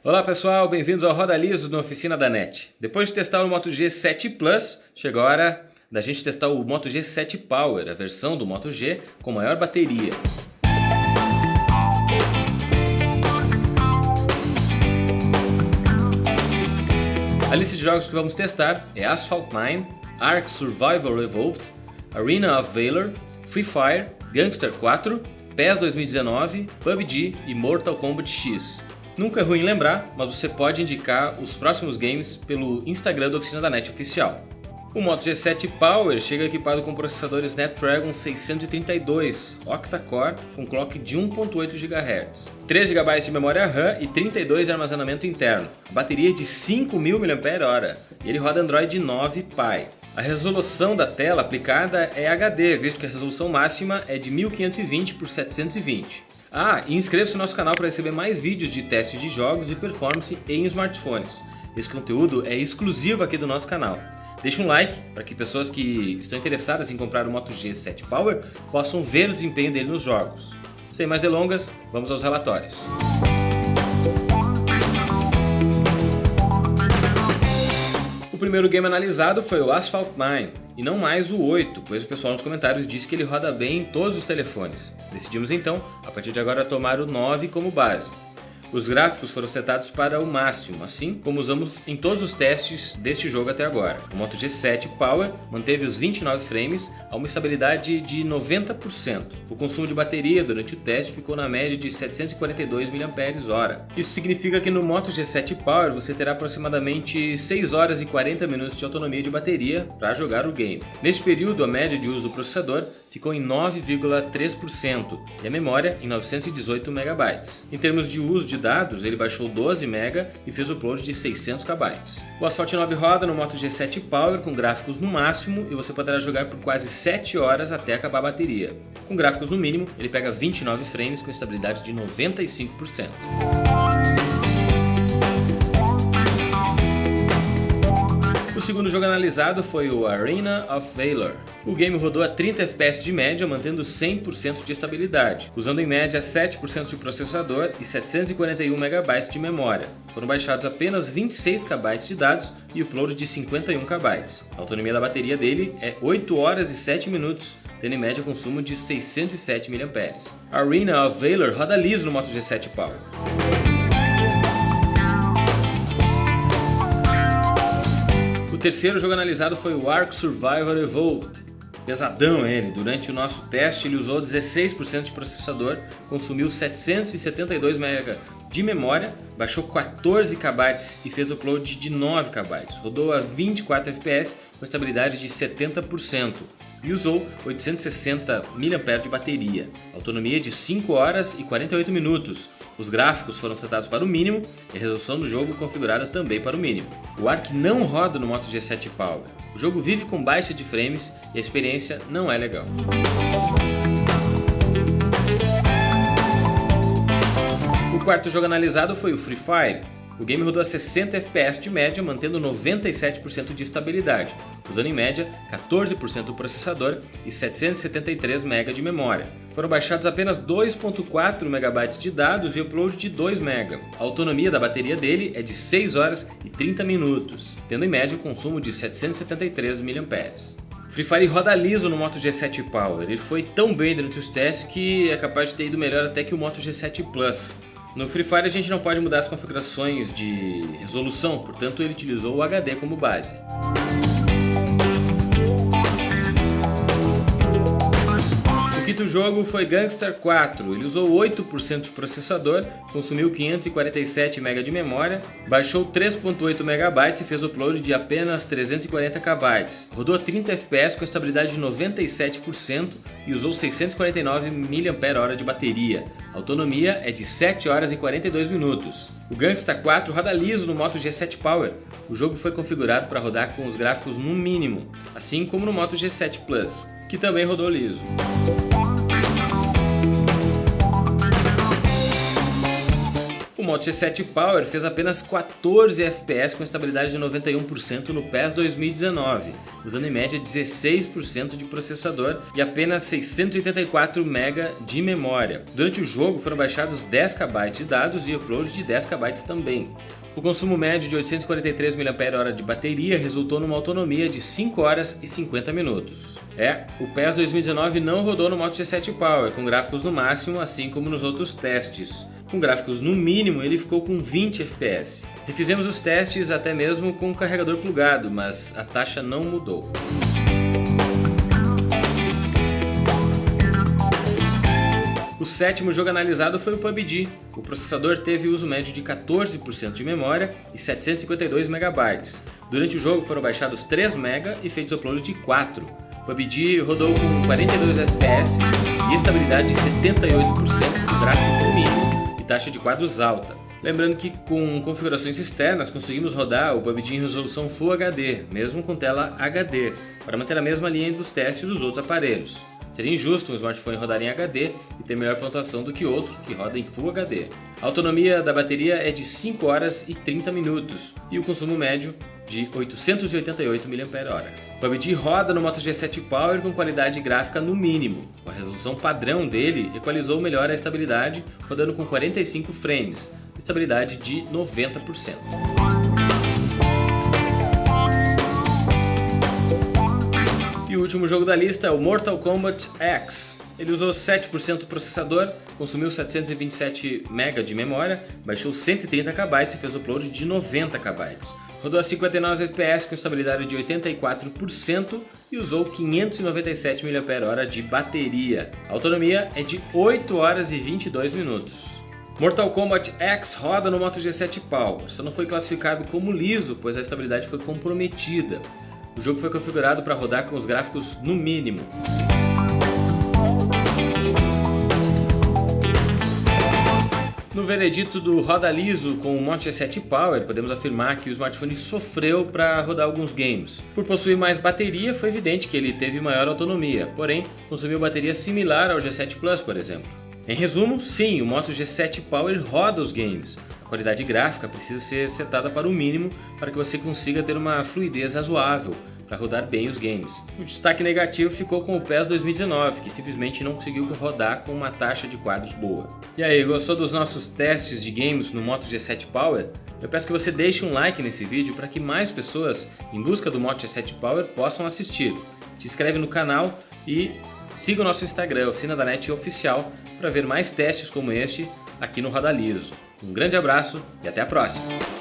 Olá pessoal, bem-vindos ao Roda Liso na Oficina da NET. Depois de testar o Moto G7 Plus, chegou a hora da gente testar o Moto G7 Power, a versão do Moto G com maior bateria. A lista de jogos que vamos testar é Asphalt 9, Ark Survival Evolved, Arena of Valor, Free Fire, Gangster 4, PES 2019, PUBG e Mortal Kombat X. Nunca é ruim lembrar, mas você pode indicar os próximos games pelo Instagram da Oficina da NET Oficial. O Moto G7 Power chega equipado com processador Snapdragon 632 octa-core com clock de 1.8 GHz, 3 GB de memória RAM e 32 de armazenamento interno. A bateria é de 5.000 mAh e ele roda Android 9 Pie. A resolução da tela aplicada é HD, visto que a resolução máxima é de 1520 por 720. E inscreva-se no nosso canal para receber mais vídeos de testes de jogos e performance em smartphones. Esse conteúdo é exclusivo aqui do nosso canal. Deixe um like para que pessoas que estão interessadas em comprar o Moto G7 Power possam ver o desempenho dele nos jogos. Sem mais delongas, vamos aos relatórios. O primeiro game analisado foi o Asphalt 9, e não mais o 8, pois o pessoal nos comentários disse que ele roda bem em todos os telefones. Decidimos então, a partir de agora, tomar o 9 como base. Os gráficos foram setados para o máximo, assim como usamos em todos os testes deste jogo até agora. O Moto G7 Power manteve os 29 frames a uma estabilidade de 90%. O consumo de bateria durante o teste ficou na média de 742 mAh. Isso significa que no Moto G7 Power você terá aproximadamente 6 horas e 40 minutos de autonomia de bateria para jogar o game. Neste período, a média de uso do processador ficou em 9,3% e a memória em 918 MB. Em termos de uso de dados, ele baixou 12 MB e fez upload de 600 KB. O Asphalt 9 roda no Moto G7 Power com gráficos no máximo e você poderá jogar por quase 7 horas até acabar a bateria. Com gráficos no mínimo, ele pega 29 frames com estabilidade de 95%. O segundo jogo analisado foi o Arena of Valor. O game rodou a 30 FPS de média, mantendo 100% de estabilidade, usando em média 7% de processador e 741 MB de memória. Foram baixados apenas 26 KB de dados e upload de 51 KB. A autonomia da bateria dele é 8 horas e 7 minutos, tendo em média consumo de 607 mAh. Arena of Valor roda liso no Moto G7 Power. O terceiro jogo analisado foi o Ark Survival Evolved. Pesadão ele, durante o nosso teste ele usou 16% de processador, consumiu 772 MB de memória, baixou 14 KB e fez upload de 9 KB, rodou a 24 FPS com estabilidade de 70% e usou 860 mAh de bateria, autonomia de 5 horas e 48 minutos. Os gráficos foram setados para o mínimo e a resolução do jogo configurada também para o mínimo. O Ark não roda no Moto G7 Power. O jogo vive com baixa de frames e a experiência não é legal. O quarto jogo analisado foi o Free Fire. O game rodou a 60 FPS de média, mantendo 97% de estabilidade, usando em média 14% do processador e 773 MB de memória. Foram baixados apenas 2.4 MB de dados e upload de 2 MB. A autonomia da bateria dele é de 6 horas e 30 minutos, tendo em média um consumo de 773 mAh. Free Fire roda liso no Moto G7 Power. Ele foi tão bem durante os testes que é capaz de ter ido melhor até que o Moto G7 Plus. No Free Fire a gente não pode mudar as configurações de resolução, portanto ele utilizou o HD como base. O quinto jogo foi Gangster 4. Ele usou 8% de processador, consumiu 547 MB de memória, baixou 3.8 MB e fez upload de apenas 340 KB. Rodou a 30 FPS com estabilidade de 97% e usou 649 mAh de bateria. A autonomia é de 7 horas e 42 minutos. O Gangster 4 roda liso no Moto G7 Power. O jogo foi configurado para rodar com os gráficos no mínimo, assim como no Moto G7 Plus, que também rodou liso. O Moto G7 Power fez apenas 14 FPS com estabilidade de 91% no PES 2019, usando em média 16% de processador e apenas 684 MB de memória. Durante o jogo foram baixados 10 KB de dados e upload de 10 KB também. O consumo médio de 843 mAh de bateria resultou numa autonomia de 5 horas e 50 minutos. O PES 2019 não rodou no Moto G7 Power, com gráficos no máximo, assim como nos outros testes. Com gráficos no mínimo, ele ficou com 20 FPS. Refizemos os testes até mesmo com o carregador plugado, mas a taxa não mudou. O sétimo jogo analisado foi o PUBG. O processador teve uso médio de 14% de memória e 752 MB. Durante o jogo foram baixados 3 MB e feitos upload de 4. O PUBG rodou com 42 FPS e estabilidade de 78%, com gráficos no mínimo e taxa de quadros alta. Lembrando que com configurações externas conseguimos rodar o PUBG em resolução Full HD, mesmo com tela HD, para manter a mesma linha dos testes dos outros aparelhos. Seria injusto um smartphone rodar em HD e ter melhor pontuação do que outro que roda em Full HD. A autonomia da bateria é de 5 horas e 30 minutos e o consumo médio de 888 mAh. O PUBG roda no Moto G7 Power com qualidade gráfica no mínimo. A resolução padrão dele equalizou melhor a estabilidade, rodando com 45 frames, estabilidade de 90%. E o último jogo da lista é o Mortal Kombat X. Ele usou 7% do processador, consumiu 727 MB de memória, baixou 130 KB e fez upload de 90 KB. Rodou a 59 FPS com estabilidade de 84% e usou 597 mAh de bateria. A autonomia é de 8 horas e 22 minutos. Mortal Kombat X roda no Moto G7 Power, só não foi classificado como liso, pois a estabilidade foi comprometida. O jogo foi configurado para rodar com os gráficos no mínimo. No veredito do roda liso com o Moto G7 Power, podemos afirmar que o smartphone sofreu para rodar alguns games. Por possuir mais bateria, foi evidente que ele teve maior autonomia, porém consumiu bateria similar ao G7 Plus, por exemplo. Em resumo, sim, o Moto G7 Power roda os games. A qualidade gráfica precisa ser setada para o mínimo para que você consiga ter uma fluidez razoável para rodar bem os games. O destaque negativo ficou com o PES 2019, que simplesmente não conseguiu rodar com uma taxa de quadros boa. E aí, gostou dos nossos testes de games no Moto G7 Power? Eu peço que você deixe um like nesse vídeo para que mais pessoas em busca do Moto G7 Power possam assistir. Se inscreve no canal e siga o nosso Instagram, Oficina da NET Oficial, para ver mais testes como este aqui no Roda Liso. Um grande abraço e até a próxima!